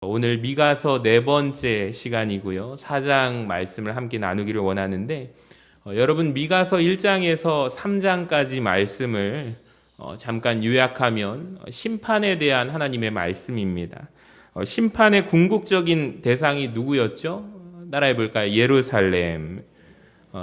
오늘 미가서 네 번째 시간이고요. 4장 말씀을 함께 나누기를 원하는데 여러분 미가서 1장에서 3장까지 말씀을 잠깐 요약하면 심판에 대한 하나님의 말씀입니다. 심판의 궁극적인 대상이 누구였죠? 따라해 볼까요? 예루살렘.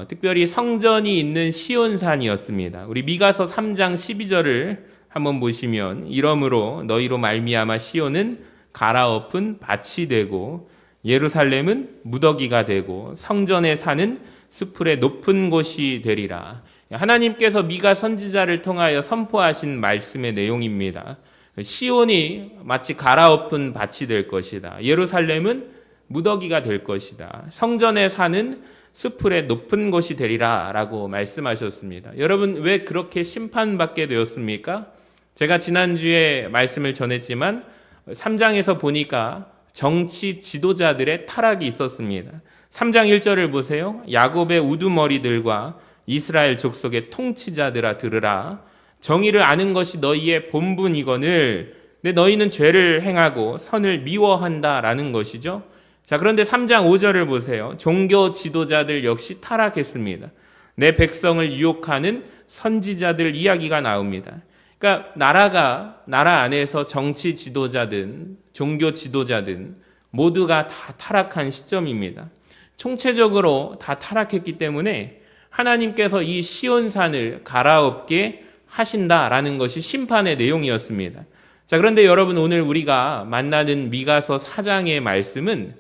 특별히 성전이 있는 시온산이었습니다. 우리 미가서 3장 12절을 한번 보시면 이러므로 너희로 말미암아 시온은 갈아엎은 밭이 되고 예루살렘은 무더기가 되고 성전에 사는 수풀의 높은 곳이 되리라. 하나님께서 미가 선지자를 통하여 선포하신 말씀의 내용입니다. 시온이 마치 갈아엎은 밭이 될 것이다. 예루살렘은 무더기가 될 것이다. 성전에 사는 수풀의 높은 곳이 되리라 라고 말씀하셨습니다. 여러분 왜 그렇게 심판받게 되었습니까? 제가 지난주에 말씀을 전했지만 3장에서 보니까 정치 지도자들의 타락이 있었습니다. 3장 1절을 보세요. 야곱의 우두머리들과 이스라엘 족속의 통치자들아 들으라. 정의를 아는 것이 너희의 본분이거늘 근데 너희는 죄를 행하고 선을 미워한다라는 것이죠. 자, 그런데 3장 5절을 보세요. 종교 지도자들 역시 타락했습니다. 내 백성을 유혹하는 선지자들 이야기가 나옵니다. 그러니까 나라 안에서 정치 지도자든 종교 지도자든 모두가 다 타락한 시점입니다. 총체적으로 다 타락했기 때문에 하나님께서 이 시온산을 갈아엎게 하신다라는 것이 심판의 내용이었습니다. 자, 그런데 여러분 오늘 우리가 만나는 미가서 4장의 말씀은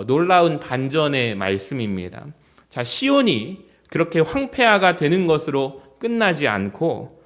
놀라운 반전의 말씀입니다. 자, 시온이 그렇게 황폐화가 되는 것으로 끝나지 않고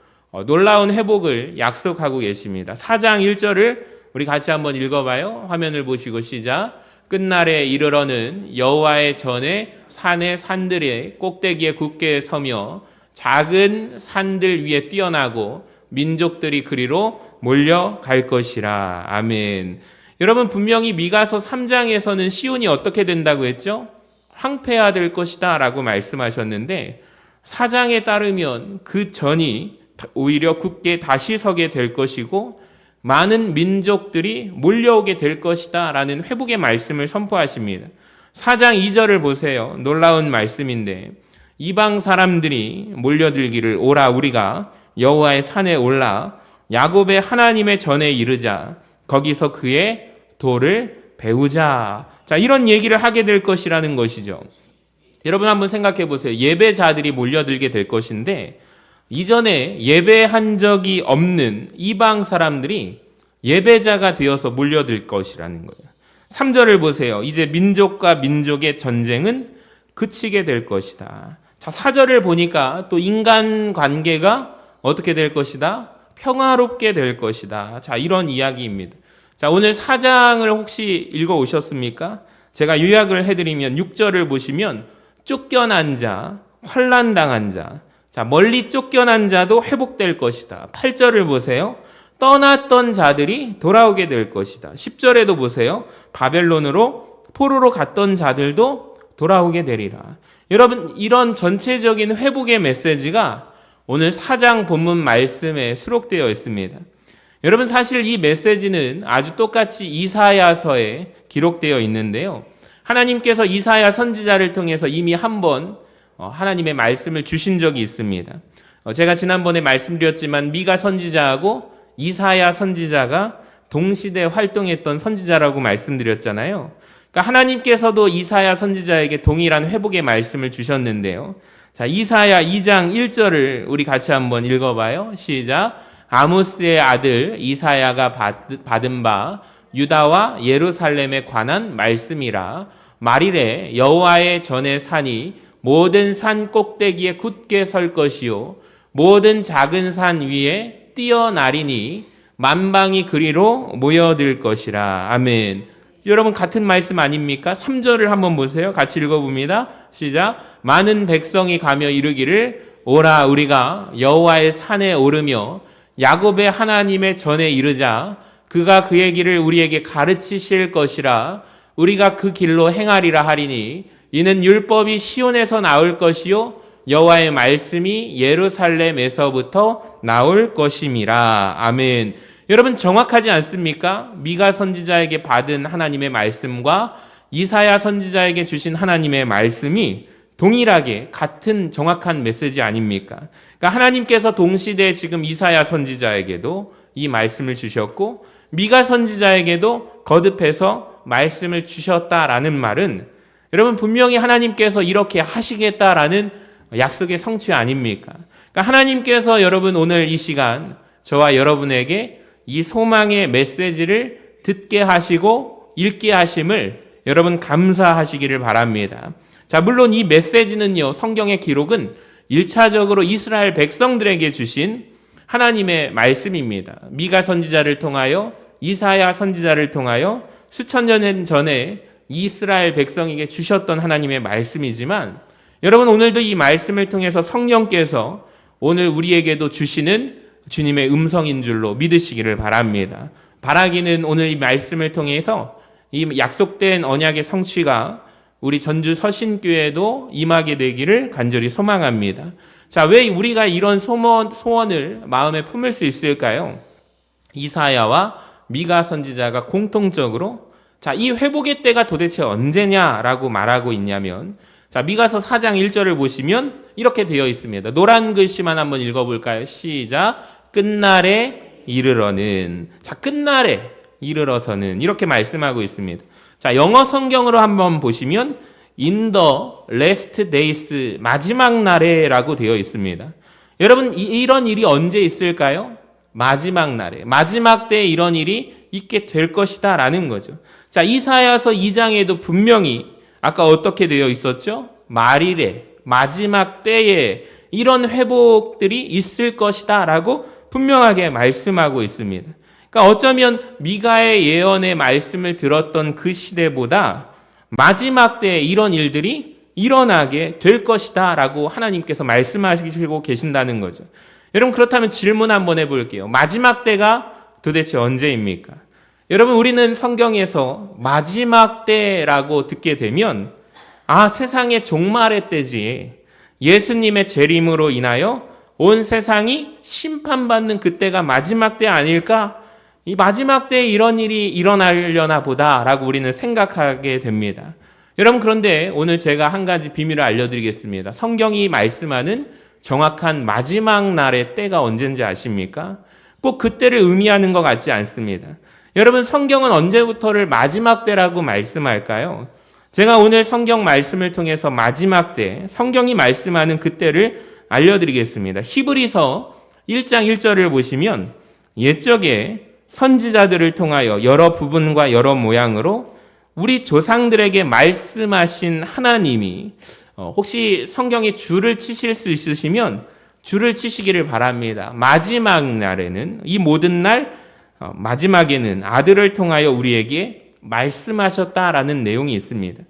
놀라운 회복을 약속하고 계십니다. 4장 1절을 우리 같이 한번 읽어봐요. 화면을 보시고 시작. 끝날에 이르러는 여호와의 전에 산의 산들의 꼭대기에 굳게 서며 작은 산들 위에 뛰어나고 민족들이 그리로 몰려갈 것이라. 아멘. 여러분 분명히 미가서 3장에서는 시온이 어떻게 된다고 했죠? 황폐화될 것이다 라고 말씀하셨는데 4장에 따르면 그 전이 오히려 굳게 다시 서게 될 것이고 많은 민족들이 몰려오게 될 것이다 라는 회복의 말씀을 선포하십니다. 4장 2절을 보세요. 놀라운 말씀인데 이방 사람들이 몰려들기를 오라 우리가 여호와의 산에 올라 야곱의 하나님의 전에 이르자 거기서 그의 도를 배우자. 자, 이런 얘기를 하게 될 것이라는 것이죠. 여러분 한번 생각해 보세요. 예배자들이 몰려들게 될 것인데 이전에 예배한 적이 없는 이방 사람들이 예배자가 되어서 몰려들 것이라는 거예요. 3절을 보세요. 이제 민족과 민족의 전쟁은 그치게 될 것이다. 자, 4절을 보니까 또 인간 관계가 어떻게 될 것이다? 평화롭게 될 것이다. 자, 이런 이야기입니다. 자, 오늘 4장을 혹시 읽어 오셨습니까? 제가 요약을 해드리면 6절을 보시면 쫓겨난 자, 환난당한 자, 자, 멀리 쫓겨난 자도 회복될 것이다. 8절을 보세요. 떠났던 자들이 돌아오게 될 것이다. 10절에도 보세요. 바벨론으로 포로로 갔던 자들도 돌아오게 되리라. 여러분, 이런 전체적인 회복의 메시지가 오늘 4장 본문 말씀에 수록되어 있습니다. 여러분, 사실 이 메시지는 아주 똑같이 이사야서에 기록되어 있는데요. 하나님께서 이사야 선지자를 통해서 이미 한번 하나님의 말씀을 주신 적이 있습니다. 제가 지난번에 말씀드렸지만 미가 선지자하고 이사야 선지자가 동시대 활동했던 선지자라고 말씀드렸잖아요. 그러니까 하나님께서도 이사야 선지자에게 동일한 회복의 말씀을 주셨는데요. 자, 이사야 2장 1절을 우리 같이 한번 읽어봐요. 시작. 아모스의 아들 이사야가 받은 바 유다와 예루살렘에 관한 말씀이라. 말이래 여호와의 전에 산이 모든 산 꼭대기에 굳게 설 것이요 모든 작은 산 위에 뛰어나리니 만방이 그리로 모여들 것이라. 아멘. 여러분 같은 말씀 아닙니까? 3절을 한번 보세요. 같이 읽어봅니다. 시작. 많은 백성이 가며 이르기를 오라 우리가 여호와의 산에 오르며 야곱의 하나님의 전에 이르자 그가 그의 길을 우리에게 가르치실 것이라. 우리가 그 길로 행하리라 하리니 이는 율법이 시온에서 나올 것이요 여호와의 말씀이 예루살렘에서부터 나올 것임이라. 아멘. 여러분 정확하지 않습니까? 미가 선지자에게 받은 하나님의 말씀과 이사야 선지자에게 주신 하나님의 말씀이 동일하게 같은 정확한 메시지 아닙니까? 그러니까 하나님께서 동시대에 지금 이사야 선지자에게도 이 말씀을 주셨고 미가 선지자에게도 거듭해서 말씀을 주셨다라는 말은 여러분 분명히 하나님께서 이렇게 하시겠다라는 약속의 성취 아닙니까? 그러니까 하나님께서 여러분 오늘 이 시간 저와 여러분에게 이 소망의 메시지를 듣게 하시고 읽게 하심을 여러분 감사하시기를 바랍니다. 자, 물론 이 메시지는요, 성경의 기록은 1차적으로 이스라엘 백성들에게 주신 하나님의 말씀입니다. 미가 선지자를 통하여 이사야 선지자를 통하여 수천 년 전에 이스라엘 백성에게 주셨던 하나님의 말씀이지만 여러분 오늘도 이 말씀을 통해서 성령께서 오늘 우리에게도 주시는 주님의 음성인 줄로 믿으시기를 바랍니다. 바라기는 오늘 이 말씀을 통해서 이 약속된 언약의 성취가 우리 전주 서신교회에도 임하게 되기를 간절히 소망합니다. 자, 왜 우리가 이런 소원을 마음에 품을 수 있을까요? 이사야와 미가 선지자가 공통적으로 자, 이 회복의 때가 도대체 언제냐라고 말하고 있냐면 자, 미가서 4장 1절을 보시면 이렇게 되어 있습니다. 노란 글씨만 한번 읽어볼까요? 시작. 끝날에 이르러는. 자, 끝날에 이르러서는 이렇게 말씀하고 있습니다. 자, 영어 성경으로 한번 보시면 in the last days 마지막 날에라고 되어 있습니다. 여러분 이런 일이 언제 있을까요? 마지막 날에. 마지막 때에 이런 일이 있게 될 것이다 라는 거죠. 자, 이사야서 2장에도 분명히 아까 어떻게 되어 있었죠? 말일에 마지막 때에 이런 회복들이 있을 것이다 라고 분명하게 말씀하고 있습니다. 그러니까 어쩌면 미가의 예언의 말씀을 들었던 그 시대보다 마지막 때에 이런 일들이 일어나게 될 것이다 라고 하나님께서 말씀하시고 계신다는 거죠. 여러분 그렇다면 질문 한번 해볼게요. 마지막 때가 도대체 언제입니까? 여러분 우리는 성경에서 마지막 때라고 듣게 되면 아 세상의 종말의 때지 예수님의 재림으로 인하여 온 세상이 심판받는 그때가 마지막 때 아닐까? 이 마지막 때에 이런 일이 일어나려나 보다라고 우리는 생각하게 됩니다. 여러분 그런데 오늘 제가 한 가지 비밀을 알려드리겠습니다. 성경이 말씀하는 정확한 마지막 날의 때가 언제인지 아십니까? 꼭 그때를 의미하는 것 같지 않습니다. 여러분 성경은 언제부터를 마지막 때라고 말씀할까요? 제가 오늘 성경 말씀을 통해서 마지막 때, 성경이 말씀하는 그때를 알려드리겠습니다. 히브리서 1장 1절을 보시면 옛적에 선지자들을 통하여 여러 부분과 여러 모양으로 우리 조상들에게 말씀하신 하나님이 혹시 성경에 줄을 치실 수 있으시면 줄을 치시기를 바랍니다. 마지막 날에는 이 모든 날 마지막에는 아들을 통하여 우리에게 말씀하셨다라는 내용이 있습니다.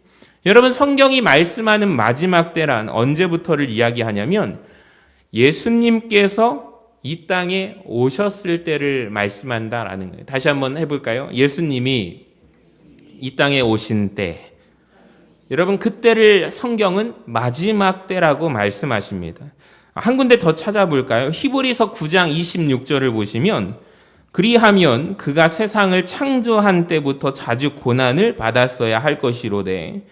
여러분 성경이 말씀하는 마지막 때란 언제부터를 이야기하냐면 예수님께서 이 땅에 오셨을 때를 말씀한다라는 거예요. 다시 한번 해볼까요? 예수님이 이 땅에 오신 때 여러분 그때를 성경은 마지막 때라고 말씀하십니다. 한 군데 더 찾아볼까요? 히브리서 9장 26절을 보시면 그리하면 그가 세상을 창조한 때부터 자주 고난을 받았어야 할 것이로되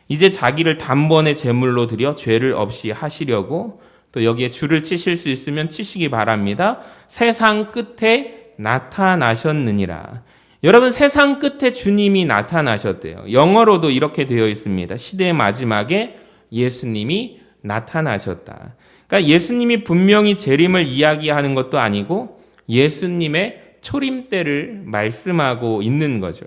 이제 자기를 단번에 제물로 드려 죄를 없이 하시려고 또 여기에 줄을 치실 수 있으면 치시기 바랍니다. 세상 끝에 나타나셨느니라. 여러분 세상 끝에 주님이 나타나셨대요. 영어로도 이렇게 되어 있습니다. 시대의 마지막에 예수님이 나타나셨다. 그러니까 예수님이 분명히 재림을 이야기하는 것도 아니고 예수님의 초림 때를 말씀하고 있는 거죠.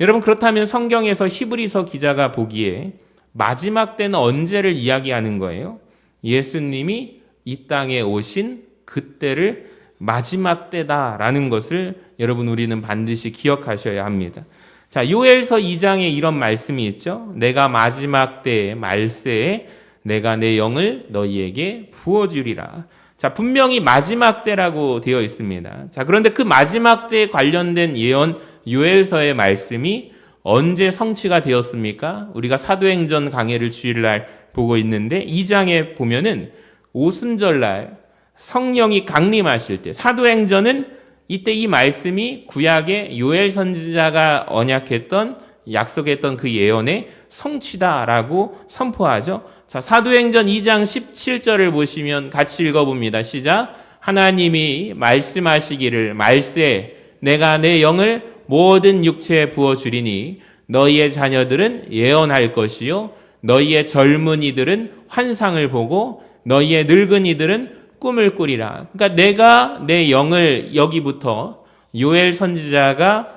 여러분 그렇다면 성경에서 히브리서 기자가 보기에 마지막 때는 언제를 이야기하는 거예요? 예수님이 이 땅에 오신 그때를 마지막 때다라는 것을 여러분 우리는 반드시 기억하셔야 합니다. 자, 요엘서 2장에 이런 말씀이 있죠. 내가 마지막 때의 말세에 내가 내 영을 너희에게 부어주리라. 자, 분명히 마지막 때라고 되어 있습니다. 자, 그런데 그 마지막 때에 관련된 예언 요엘서의 말씀이 언제 성취가 되었습니까? 우리가 사도행전 강해를 주일날 보고 있는데 2장에 보면은 오순절날 성령이 강림하실 때 사도행전은 이때 이 말씀이 구약의 요엘 선지자가 언약했던 약속했던 그 예언의 성취다라고 선포하죠. 자, 사도행전 2장 17절을 보시면 같이 읽어봅니다. 시작. 하나님이 말씀하시기를 말세 내가 내 영을 모든 육체에 부어주리니 너희의 자녀들은 예언할 것이요 너희의 젊은이들은 환상을 보고 너희의 늙은이들은 꿈을 꾸리라. 그러니까 내가 내 영을 여기부터 요엘 선지자가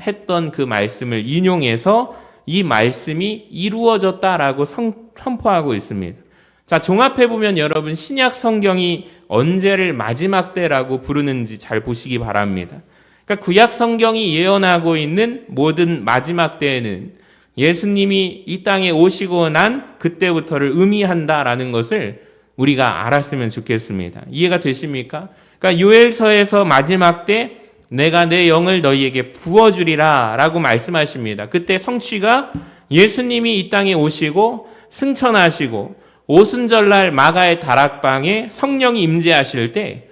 했던 그 말씀을 인용해서 이 말씀이 이루어졌다라고 선포하고 있습니다. 자, 종합해 보면 여러분 신약 성경이 언제를 마지막 때라고 부르는지 잘 보시기 바랍니다. 그러니까 구약 성경이 예언하고 있는 모든 마지막 때에는 예수님이 이 땅에 오시고 난 그때부터를 의미한다라는 것을 우리가 알았으면 좋겠습니다. 이해가 되십니까? 그러니까 요엘서에서 마지막 때 내가 내 영을 너희에게 부어주리라 라고 말씀하십니다. 그때 성취가 예수님이 이 땅에 오시고 승천하시고 오순절날 마가의 다락방에 성령이 임재하실 때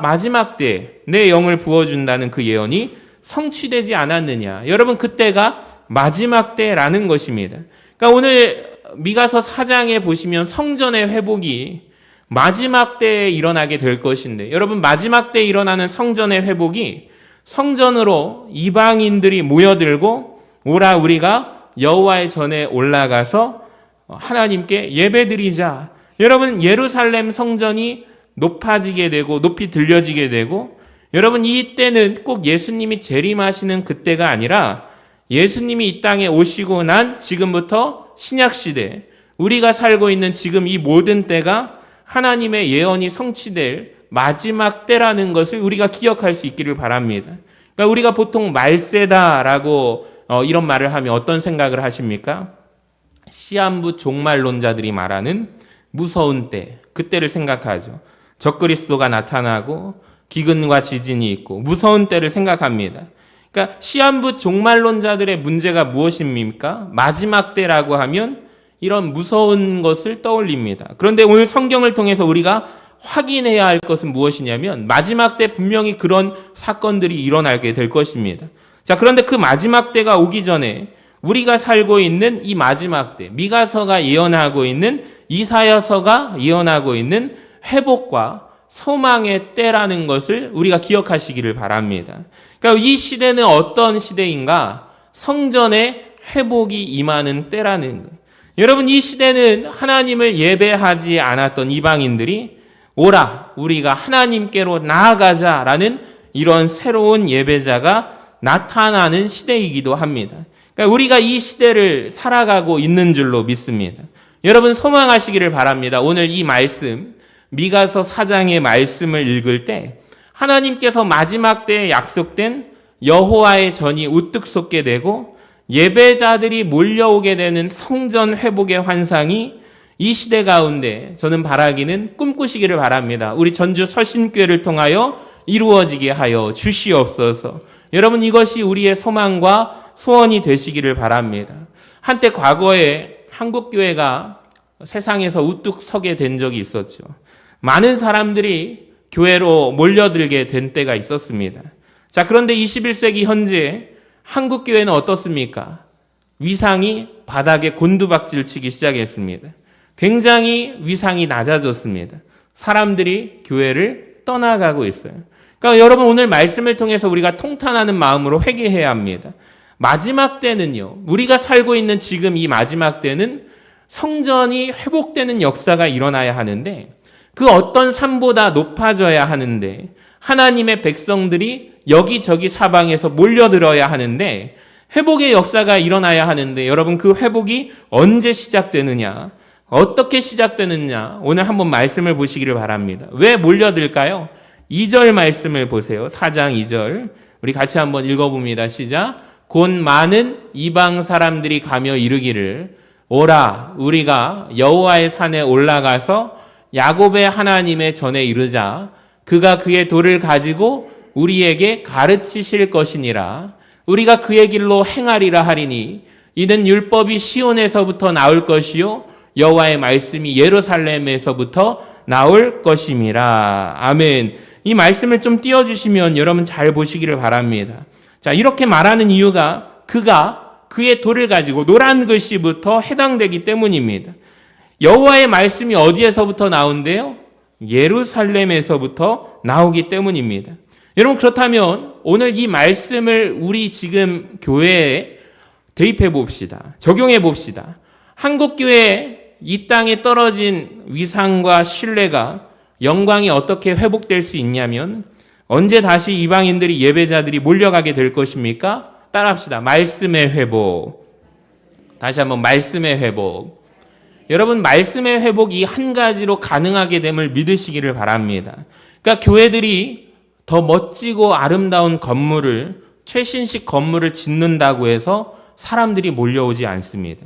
마지막 때 내 영을 부어준다는 그 예언이 성취되지 않았느냐. 여러분 그때가 마지막 때라는 것입니다. 그러니까 오늘 미가서 4장에 보시면 성전의 회복이 마지막 때에 일어나게 될 것인데 여러분 마지막 때에 일어나는 성전의 회복이 성전으로 이방인들이 모여들고 오라 우리가 여호와의 전에 올라가서 하나님께 예배드리자. 여러분 예루살렘 성전이 높아지게 되고 높이 들려지게 되고 여러분 이때는 꼭 예수님이 재림하시는 그때가 아니라 예수님이 이 땅에 오시고 난 지금부터 신약시대 우리가 살고 있는 지금 이 모든 때가 하나님의 예언이 성취될 마지막 때라는 것을 우리가 기억할 수 있기를 바랍니다. 그러니까 우리가 보통 말세다라고 이런 말을 하면 어떤 생각을 하십니까? 시한부 종말론자들이 말하는 무서운 때, 그때를 생각하죠. 적그리스도가 나타나고 기근과 지진이 있고 무서운 때를 생각합니다. 그러니까 시한부 종말론자들의 문제가 무엇입니까? 마지막 때라고 하면 이런 무서운 것을 떠올립니다. 그런데 오늘 성경을 통해서 우리가 확인해야 할 것은 무엇이냐면 마지막 때 분명히 그런 사건들이 일어나게 될 것입니다. 자, 그런데 그 마지막 때가 오기 전에 우리가 살고 있는 이 마지막 때, 미가서가 예언하고 있는 이사야서가 예언하고 있는 회복과 소망의 때라는 것을 우리가 기억하시기를 바랍니다. 그러니까 이 시대는 어떤 시대인가? 성전의 회복이 임하는 때라는 거예요. 여러분 이 시대는 하나님을 예배하지 않았던 이방인들이 오라 우리가 하나님께로 나아가자라는 이런 새로운 예배자가 나타나는 시대이기도 합니다. 그러니까 우리가 이 시대를 살아가고 있는 줄로 믿습니다. 여러분 소망하시기를 바랍니다. 오늘 이 말씀 미가서 4장의 말씀을 읽을 때 하나님께서 마지막 때에 약속된 여호와의 전이 우뚝 솟게 되고 예배자들이 몰려오게 되는 성전 회복의 환상이 이 시대 가운데 저는 바라기는 꿈꾸시기를 바랍니다. 우리 전주 서신교회를 통하여 이루어지게 하여 주시옵소서. 여러분 이것이 우리의 소망과 소원이 되시기를 바랍니다. 한때 과거에 한국교회가 세상에서 우뚝 서게 된 적이 있었죠. 많은 사람들이 교회로 몰려들게 된 때가 있었습니다. 자, 그런데 21세기 현재 한국교회는 어떻습니까? 위상이 바닥에 곤두박질 치기 시작했습니다. 굉장히 위상이 낮아졌습니다. 사람들이 교회를 떠나가고 있어요. 그러니까 여러분 오늘 말씀을 통해서 우리가 통탄하는 마음으로 회개해야 합니다. 마지막 때는요, 우리가 살고 있는 지금 이 마지막 때는 성전이 회복되는 역사가 일어나야 하는데 그 어떤 산보다 높아져야 하는데 하나님의 백성들이 여기저기 사방에서 몰려들어야 하는데 회복의 역사가 일어나야 하는데 여러분 그 회복이 언제 시작되느냐? 어떻게 시작되느냐? 오늘 한번 말씀을 보시기를 바랍니다. 왜 몰려들까요? 2절 말씀을 보세요. 4장 2절. 우리 같이 한번 읽어봅니다. 시작. 곧 많은 이방 사람들이 가며 이르기를 오라 우리가 여호와의 산에 올라가서 야곱의 하나님의 전에 이르자 그가 그의 도를 가지고 우리에게 가르치실 것이니라. 우리가 그의 길로 행하리라 하리니 이는 율법이 시온에서부터 나올 것이요 여호와의 말씀이 예루살렘에서부터 나올 것임이라. 아멘. 이 말씀을 좀 띄워주시면 여러분 잘 보시기를 바랍니다. 자, 이렇게 말하는 이유가 그의 돌을 가지고 노란 글씨부터 해당되기 때문입니다. 여호와의 말씀이 어디에서부터 나온대요? 예루살렘에서부터 나오기 때문입니다. 여러분, 그렇다면 오늘 이 말씀을 우리 지금 교회에 대입해 봅시다. 적용해 봅시다. 한국교회 이 땅에 떨어진 위상과 신뢰가 영광이 어떻게 회복될 수 있냐면 언제 다시 이방인들이 예배자들이 몰려가게 될 것입니까? 따라합시다. 말씀의 회복. 다시 한번 말씀의 회복. 여러분, 말씀의 회복이 한 가지로 가능하게 됨을 믿으시기를 바랍니다. 그러니까 교회들이 더 멋지고 아름다운 건물을, 최신식 건물을 짓는다고 해서 사람들이 몰려오지 않습니다.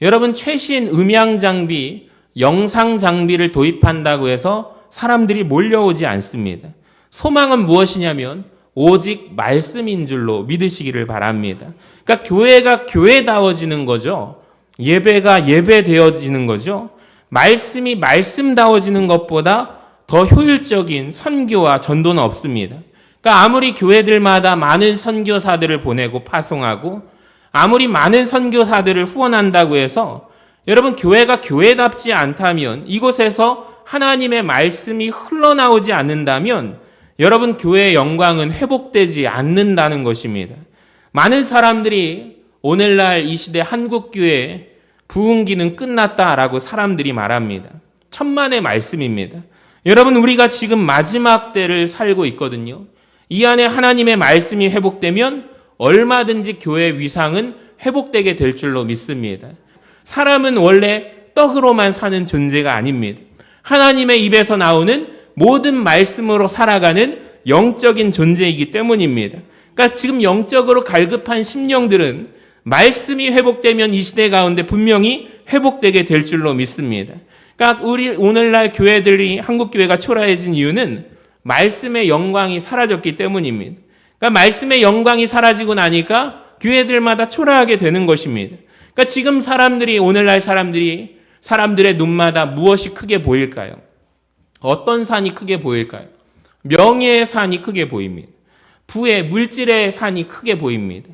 여러분, 최신 음향 장비, 영상 장비를 도입한다고 해서 사람들이 몰려오지 않습니다. 소망은 무엇이냐면 오직 말씀인 줄로 믿으시기를 바랍니다. 그러니까 교회가 교회다워지는 거죠. 예배가 예배되어지는 거죠. 말씀이 말씀다워지는 것보다 더 효율적인 선교와 전도는 없습니다. 그러니까 아무리 교회들마다 많은 선교사들을 보내고 파송하고 아무리 많은 선교사들을 후원한다고 해서 여러분, 교회가 교회답지 않다면, 이곳에서 하나님의 말씀이 흘러나오지 않는다면 여러분, 교회의 영광은 회복되지 않는다는 것입니다. 많은 사람들이 오늘날 이 시대 한국교회 부흥기는 끝났다라고 사람들이 말합니다. 천만의 말씀입니다. 여러분, 우리가 지금 마지막 때를 살고 있거든요. 이 안에 하나님의 말씀이 회복되면 얼마든지 교회의 위상은 회복되게 될 줄로 믿습니다. 사람은 원래 떡으로만 사는 존재가 아닙니다. 하나님의 입에서 나오는 모든 말씀으로 살아가는 영적인 존재이기 때문입니다. 그러니까 지금 영적으로 갈급한 심령들은 말씀이 회복되면 이 시대 가운데 분명히 회복되게 될 줄로 믿습니다. 그러니까 우리 오늘날 교회들이, 한국교회가 초라해진 이유는 말씀의 영광이 사라졌기 때문입니다. 그러니까 말씀의 영광이 사라지고 나니까 교회들마다 초라하게 되는 것입니다. 그러니까 지금 오늘날 사람들의 눈마다 무엇이 크게 보일까요? 어떤 산이 크게 보일까요? 명예의 산이 크게 보입니다. 부의, 물질의 산이 크게 보입니다.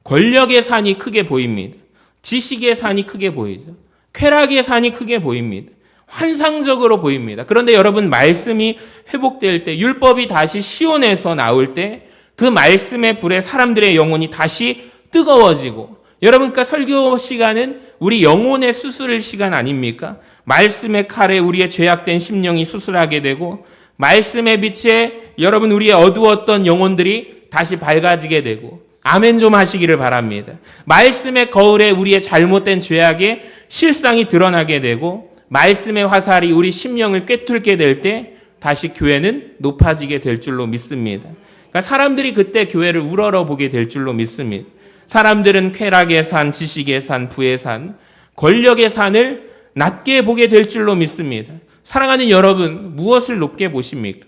권력의 산이 크게 보입니다. 지식의 산이 크게 보이죠. 쾌락의 산이 크게 보입니다. 환상적으로 보입니다. 그런데 여러분, 말씀이 회복될 때, 율법이 다시 시온에서 나올 때 그 말씀의 불에 사람들의 영혼이 다시 뜨거워지고, 여러분, 그러니까 설교 시간은 우리 영혼의 수술 시간 아닙니까? 말씀의 칼에 우리의 죄악된 심령이 수술하게 되고, 말씀의 빛에 여러분, 우리의 어두웠던 영혼들이 다시 밝아지게 되고, 아멘 좀 하시기를 바랍니다. 말씀의 거울에 우리의 잘못된 죄악의 실상이 드러나게 되고, 말씀의 화살이 우리 심령을 꿰뚫게 될 때 다시 교회는 높아지게 될 줄로 믿습니다. 그러니까 사람들이 그때 교회를 우러러 보게 될 줄로 믿습니다. 사람들은 쾌락의 산, 지식의 산, 부의 산, 권력의 산을 낮게 보게 될 줄로 믿습니다. 사랑하는 여러분, 무엇을 높게 보십니까?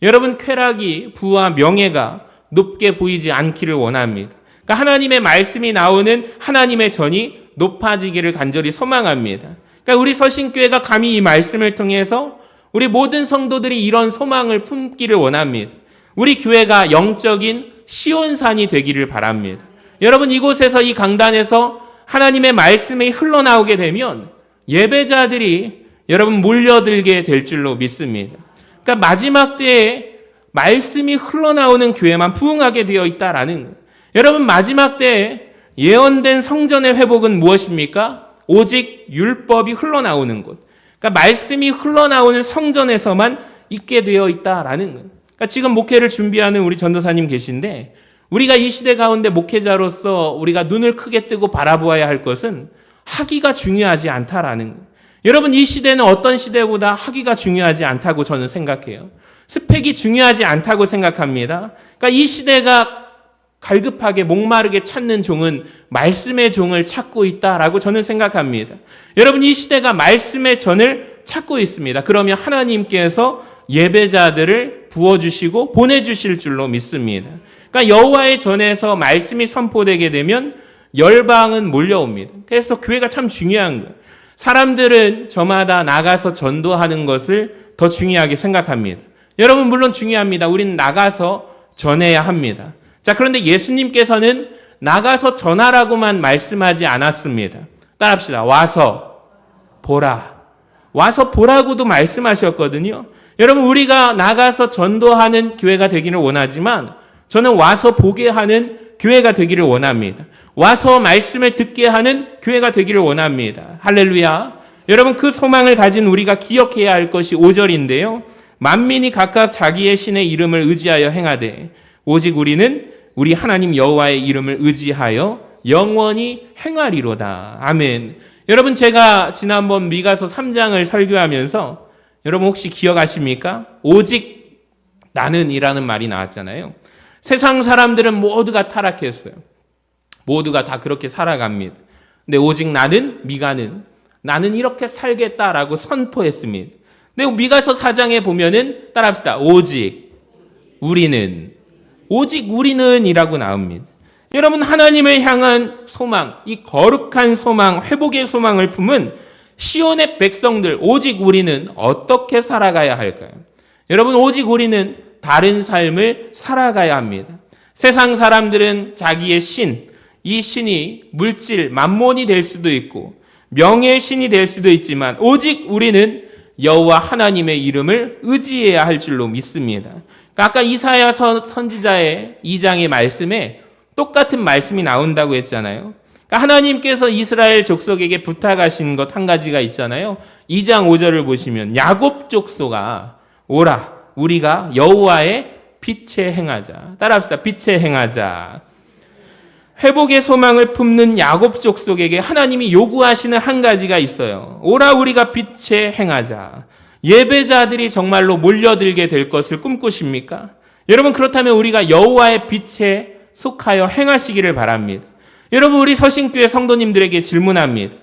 여러분, 쾌락이, 부와 명예가 높게 보이지 않기를 원합니다. 그러니까 하나님의 말씀이 나오는 하나님의 전이 높아지기를 간절히 소망합니다. 그러니까 우리 서신교회가 감히 이 말씀을 통해서 우리 모든 성도들이 이런 소망을 품기를 원합니다. 우리 교회가 영적인 시온산이 되기를 바랍니다. 여러분, 이곳에서, 이 강단에서 하나님의 말씀이 흘러나오게 되면 예배자들이 여러분 몰려들게 될 줄로 믿습니다. 그러니까 마지막 때에 말씀이 흘러나오는 교회만 부흥하게 되어 있다라는 거예요. 여러분, 마지막 때에 예언된 성전의 회복은 무엇입니까? 오직 율법이 흘러나오는 곳. 그러니까 말씀이 흘러나오는 성전에서만 있게 되어 있다라는 거예요. 그러니까 지금 목회를 준비하는 우리 전도사님 계신데, 우리가 이 시대 가운데 목회자로서 우리가 눈을 크게 뜨고 바라보아야 할 것은 학위가 중요하지 않다라는 거예요. 여러분, 이 시대는 어떤 시대보다 학위가 중요하지 않다고 저는 생각해요. 스펙이 중요하지 않다고 생각합니다. 그러니까 이 시대가 갈급하게 목마르게 찾는 종은 말씀의 종을 찾고 있다라고 저는 생각합니다. 여러분, 이 시대가 말씀의 전을 찾고 있습니다. 그러면 하나님께서 예배자들을 부어주시고 보내주실 줄로 믿습니다. 그러니까 여호와의 전에서 말씀이 선포되게 되면 열방은 몰려옵니다. 그래서 교회가 참 중요한 거예요. 사람들은 저마다 나가서 전도하는 것을 더 중요하게 생각합니다. 여러분 물론 중요합니다. 우리는 나가서 전해야 합니다. 자, 그런데 예수님께서는 나가서 전하라고만 말씀하지 않았습니다. 따라합시다. 와서 보라. 와서 보라고도 말씀하셨거든요. 여러분 우리가 나가서 전도하는 교회가 되기를 원하지만 저는 와서 보게 하는 교회가 되기를 원합니다. 와서 말씀을 듣게 하는 교회가 되기를 원합니다. 할렐루야. 여러분 그 소망을 가진 우리가 기억해야 할 것이 5절인데요. 만민이 각각 자기의 신의 이름을 의지하여 행하되 오직 우리는 우리 하나님 여호와의 이름을 의지하여 영원히 행하리로다. 아멘. 여러분 제가 지난번 미가서 3장을 설교하면서 여러분 혹시 기억하십니까? 오직 나는이라는 말이 나왔잖아요. 세상 사람들은 모두가 타락했어요. 모두가 다 그렇게 살아갑니다. 근데 오직 나는, 미가는 나는 이렇게 살겠다라고 선포했습니다. 근데 미가서 4장에 보면은 따라합시다. 오직 우리는 이라고 나옵니다. 여러분 하나님을 향한 소망, 이 거룩한 소망, 회복의 소망을 품은 시온의 백성들, 오직 우리는 어떻게 살아가야 할까요? 여러분 오직 우리는 다른 삶을 살아가야 합니다. 세상 사람들은 자기의 신, 이 신이 물질, 만몬이 될 수도 있고 명예의 신이 될 수도 있지만 오직 우리는 여호와 하나님의 이름을 의지해야 할 줄로 믿습니다. 그러니까 아까 이사야 선지자의 2장의 말씀에 똑같은 말씀이 나온다고 했잖아요. 그러니까 하나님께서 이스라엘 족속에게 부탁하신 것 한 가지가 있잖아요. 2장 5절을 보시면 야곱 족속아 오라 우리가 여호와의 빛에 행하자. 따라합시다. 빛에 행하자. 회복의 소망을 품는 야곱 족속에게 하나님이 요구하시는 한 가지가 있어요. 오라 우리가 빛에 행하자. 예배자들이 정말로 몰려들게 될 것을 꿈꾸십니까? 여러분 그렇다면 우리가 여호와의 빛에 속하여 행하시기를 바랍니다. 여러분 우리 서신교회 성도님들에게 질문합니다.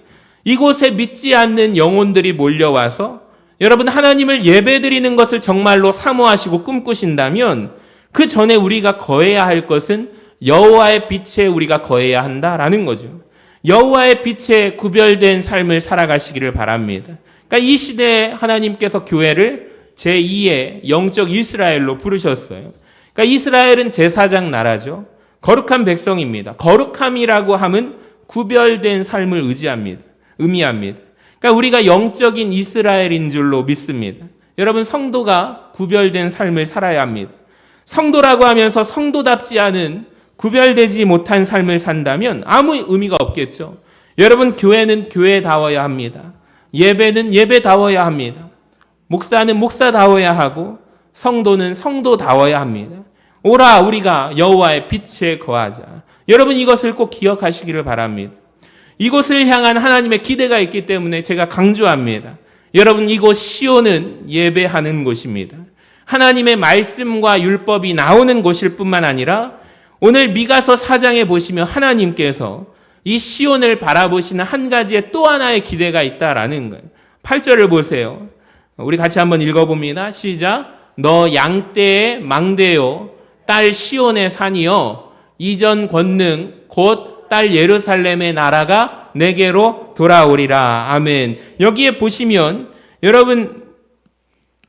이곳에 믿지 않는 영혼들이 몰려와서 여러분 하나님을 예배드리는 것을 정말로 사모하시고 꿈꾸신다면 그 전에 우리가 거해야 할 것은 여호와의 빛에 우리가 거해야 한다라는 거죠. 여호와의 빛에 구별된 삶을 살아가시기를 바랍니다. 그러니까 이 시대에 하나님께서 교회를 제2의 영적 이스라엘로 부르셨어요. 그러니까 이스라엘은 제사장 나라죠. 거룩한 백성입니다. 거룩함이라고 함은 구별된 삶을 의미합니다. 그러니까 우리가 영적인 이스라엘인 줄로 믿습니다. 여러분 성도가 구별된 삶을 살아야 합니다. 성도라고 하면서 성도답지 않은 구별되지 못한 삶을 산다면 아무 의미가 없겠죠. 여러분 교회는 교회다워야 합니다. 예배는 예배다워야 합니다. 목사는 목사다워야 하고 성도는 성도다워야 합니다. 오라 우리가 여호와의 빛에 거하자. 여러분 이것을 꼭 기억하시기를 바랍니다. 이곳을 향한 하나님의 기대가 있기 때문에 제가 강조합니다. 여러분 이곳 시온은 예배하는 곳입니다. 하나님의 말씀과 율법이 나오는 곳일 뿐만 아니라 오늘 미가서 4장에 보시면 하나님께서 이 시온을 바라보시는 한 가지의 또 하나의 기대가 있다라는 거예요. 8절을 보세요. 우리 같이 한번 읽어봅니다. 시작. 너 양떼의 망대요 딸 시온의 산이여 이전 권능 곧 딸 예루살렘의 나라가 내게로 돌아오리라. 아멘. 여기에 보시면 여러분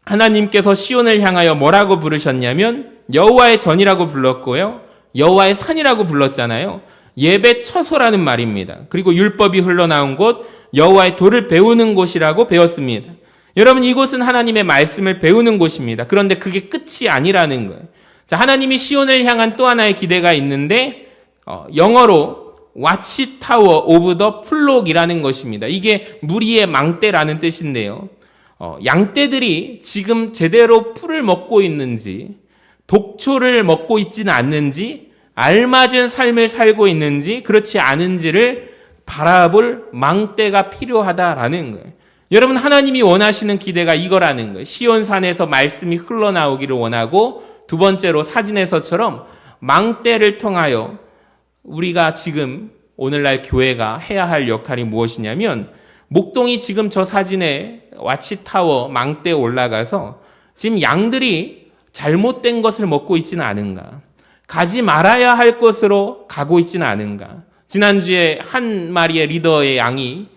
하나님께서 시온을 향하여 뭐라고 부르셨냐면 여호와의 전이라고 불렀고요. 여호와의 산이라고 불렀잖아요. 예배 처소라는 말입니다. 그리고 율법이 흘러나온 곳 여호와의 도를 배우는 곳이라고 배웠습니다. 여러분 이곳은 하나님의 말씀을 배우는 곳입니다. 그런데 그게 끝이 아니라는 거예요. 자, 하나님이 시온을 향한 또 하나의 기대가 있는데 영어로 와치타워 오브 더 플록이라는 것입니다. 이게 무리의 망대라는 뜻인데요. 양떼들이 지금 제대로 풀을 먹고 있는지 독초를 먹고 있지는 않는지 알맞은 삶을 살고 있는지 그렇지 않은지를 바라볼 망대가 필요하다라는 거예요. 여러분 하나님이 원하시는 기대가 이거라는 거예요. 시온산에서 말씀이 흘러나오기를 원하고 두 번째로 사진에서처럼 망대를 통하여 우리가 지금 오늘날 교회가 해야 할 역할이 무엇이냐면 목동이 지금 저 사진에 와치타워 망대에 올라가서 지금 양들이 잘못된 것을 먹고 있지는 않은가, 가지 말아야 할 것으로 가고 있지는 않은가. 지난주에 한 마리의 리더의 양이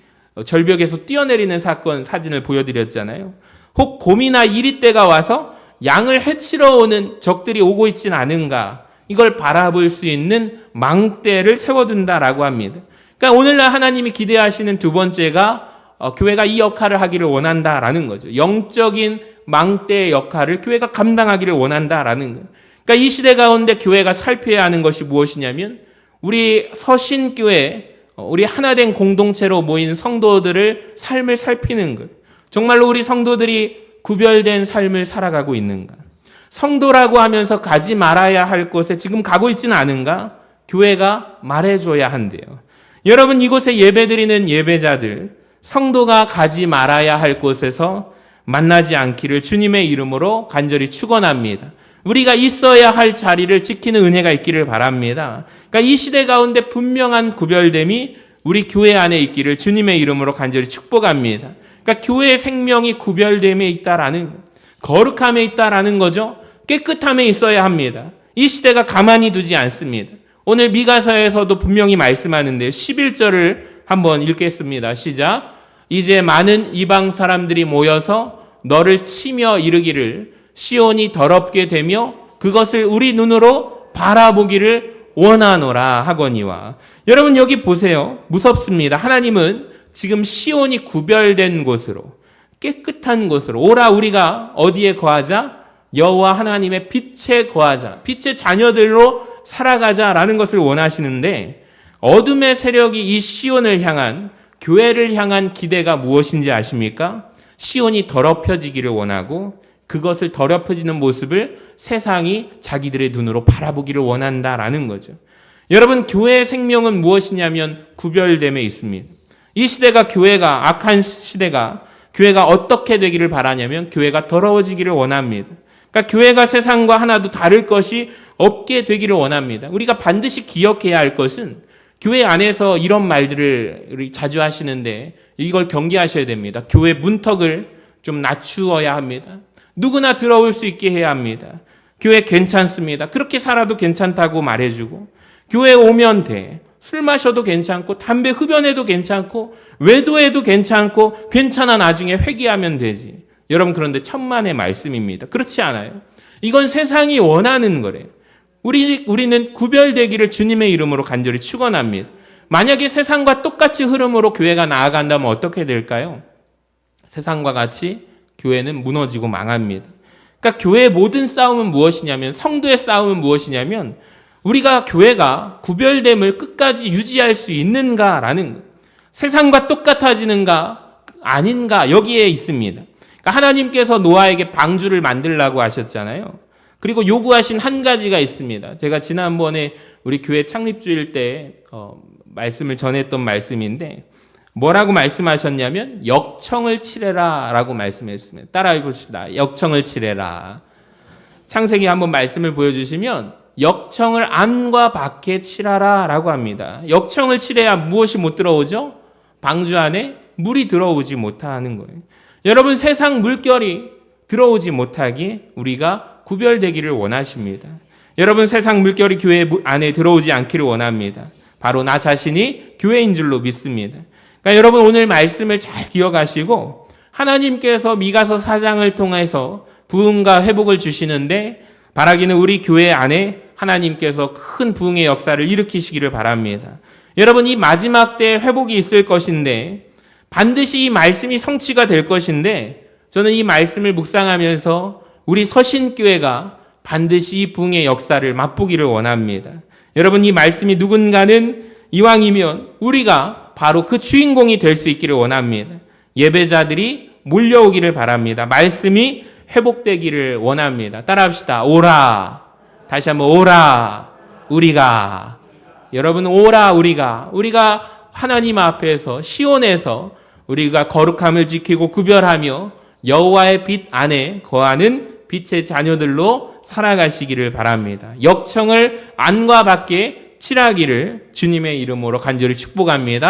절벽에서 뛰어내리는 사건 사진을 보여드렸잖아요. 혹 곰이나 이리떼가 와서 양을 해치러 오는 적들이 오고 있지는 않은가, 이걸 바라볼 수 있는 망대를 세워둔다라고 합니다. 그러니까 오늘날 하나님이 기대하시는 두 번째가 교회가 이 역할을 하기를 원한다라는 거죠. 영적인 망대의 역할을 교회가 감당하기를 원한다라는 거예요. 그러니까 이 시대 가운데 교회가 살펴야 하는 것이 무엇이냐면, 우리 서신교회, 우리 하나된 공동체로 모인 성도들을 삶을 살피는 거예요. 정말로 우리 성도들이 구별된 삶을 살아가고 있는가? 성도라고 하면서 가지 말아야 할 곳에 지금 가고 있지는 않은가? 교회가 말해줘야 한대요. 여러분, 이곳에 예배드리는 예배자들, 성도가 가지 말아야 할 곳에서 만나지 않기를 주님의 이름으로 간절히 축원합니다. 우리가 있어야 할 자리를 지키는 은혜가 있기를 바랍니다. 그러니까 이 시대 가운데 분명한 구별됨이 우리 교회 안에 있기를 주님의 이름으로 간절히 축복합니다. 그러니까 교회의 생명이 구별됨에 있다라는, 거룩함에 있다라는 거죠. 깨끗함에 있어야 합니다. 이 시대가 가만히 두지 않습니다. 오늘 미가서에서도 분명히 말씀하는데 11절을 한번 읽겠습니다. 시작. 이제 많은 이방 사람들이 모여서 너를 치며 이르기를 시온이 더럽게 되며 그것을 우리 눈으로 바라보기를 원하노라 하거니와. 여러분, 여기 보세요. 무섭습니다. 하나님은 지금 시온이 구별된 곳으로, 깨끗한 곳으로, 오라 우리가 어디에 거하자? 여호와 하나님의 빛에 거하자, 빛의 자녀들로 살아가자라는 것을 원하시는데, 어둠의 세력이 이 시온을 향한, 교회를 향한 기대가 무엇인지 아십니까? 시온이 더럽혀지기를 원하고 그것을 더럽혀지는 모습을 세상이 자기들의 눈으로 바라보기를 원한다라는 거죠. 여러분, 교회의 생명은 무엇이냐면 구별됨에 있습니다. 이 시대가, 교회가, 악한 시대가, 교회가 어떻게 되기를 바라냐면 교회가 더러워지기를 원합니다. 그러니까 교회가 세상과 하나도 다를 것이 없게 되기를 원합니다. 우리가 반드시 기억해야 할 것은, 교회 안에서 이런 말들을 자주 하시는데 이걸 경계하셔야 됩니다. 교회 문턱을 좀 낮추어야 합니다. 누구나 들어올 수 있게 해야 합니다. 교회 괜찮습니다. 그렇게 살아도 괜찮다고 말해주고, 교회 오면 돼. 술 마셔도 괜찮고, 담배 흡연해도 괜찮고, 외도해도 괜찮고, 괜찮아, 나중에 회개하면 되지. 여러분, 그런데 천만의 말씀입니다. 그렇지 않아요. 이건 세상이 원하는 거래요. 우리는 구별되기를 주님의 이름으로 간절히 축원합니다. 만약에 세상과 똑같이 흐름으로 교회가 나아간다면 어떻게 될까요? 세상과 같이 교회는 무너지고 망합니다. 그러니까 교회의 모든 싸움은 무엇이냐면, 성도의 싸움은 무엇이냐면, 우리가, 교회가 구별됨을 끝까지 유지할 수 있는가라는 것. 세상과 똑같아지는가 아닌가, 여기에 있습니다. 그러니까 하나님께서 노아에게 방주를 만들라고 하셨잖아요. 그리고 요구하신 한 가지가 있습니다. 제가 지난번에 우리 교회 창립주일 때 말씀을 전했던 말씀인데, 뭐라고 말씀하셨냐면 역청을 칠해라 라고 말씀했습니다. 따라해 보십시다. 역청을 칠해라. 창세기 한번 말씀을 보여주시면 역청을 안과 밖에 칠하라 라고 합니다. 역청을 칠해야 무엇이 못 들어오죠? 방주 안에 물이 들어오지 못하는 거예요. 여러분, 세상 물결이 들어오지 못하게 우리가 구별되기를 원하십니다. 여러분, 세상 물결이 교회 안에 들어오지 않기를 원합니다. 바로 나 자신이 교회인 줄로 믿습니다. 그러니까 여러분, 오늘 말씀을 잘 기억하시고, 하나님께서 미가서 4장을 통해서 부흥과 회복을 주시는데, 바라기는 우리 교회 안에 하나님께서 큰 부흥의 역사를 일으키시기를 바랍니다. 여러분, 이 마지막 때에 회복이 있을 것인데, 반드시 이 말씀이 성취가 될 것인데, 저는 이 말씀을 묵상하면서 우리 서신교회가 반드시 이 부흥의 역사를 맛보기를 원합니다. 여러분, 이 말씀이 누군가는 이왕이면 우리가 바로 그 주인공이 될 수 있기를 원합니다. 예배자들이 몰려오기를 바랍니다. 말씀이 회복되기를 원합니다. 따라합시다. 오라. 다시 한번 오라. 우리가. 여러분, 오라 우리가 하나님 앞에서, 시온에서 우리가 거룩함을 지키고 구별하며 여호와의 빛 안에 거하는 빛의 자녀들로 살아가시기를 바랍니다. 역청을 안과 밖에 칠하기를 주님의 이름으로 간절히 축복합니다.